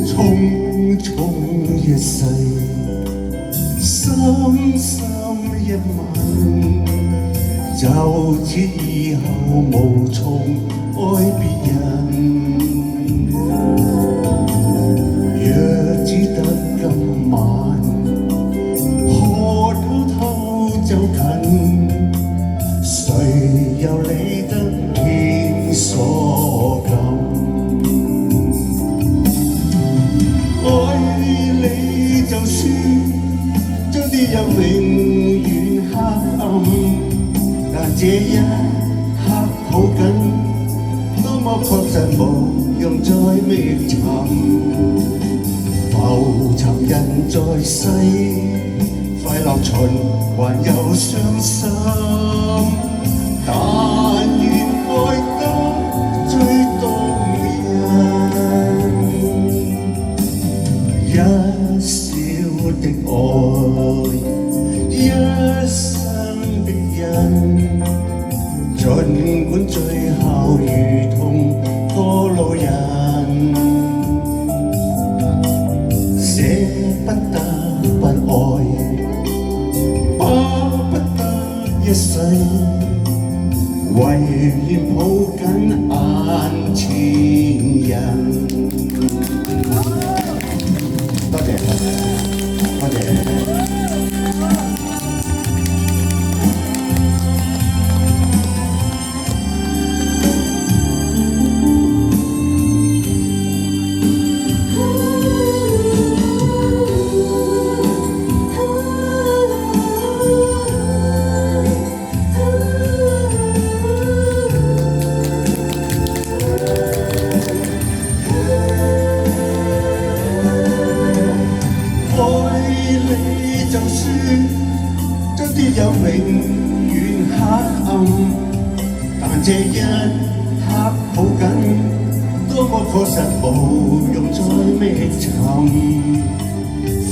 匆匆一世，深深一吻，就此以後無從愛別人。若只得今晚，可偷就近，誰又理得天所禁？愛你就算將啲日永遠黑暗，但這一刻抱緊，多麼確實無用再覓尋。浮沉人在世，快樂循環又傷心。但願愛得最動人，一笑的愛，一生的恩。儘管最後如同過路人，捨不得不愛，巴不得一世，唯願抱緊眼前人。多謝，多謝。就算將啲日永遠黑暗，但這一刻抱緊，多麼確實無用再覓尋。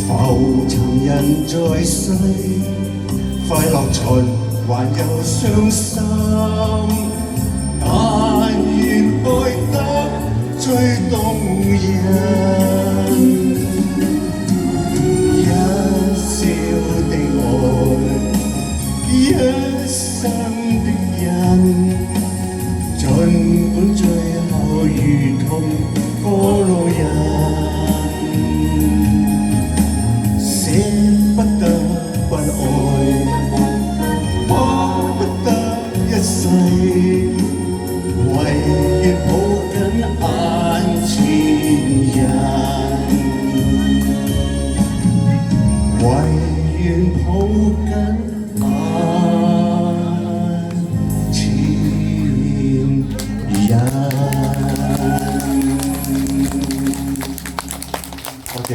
浮沉人在世，快樂循環又傷心。但願愛得最動人。一生的恩，儘管最後如同過路人，捨不得不愛，巴不得一世，唯願抱緊眼前人，唯願抱緊。多謝。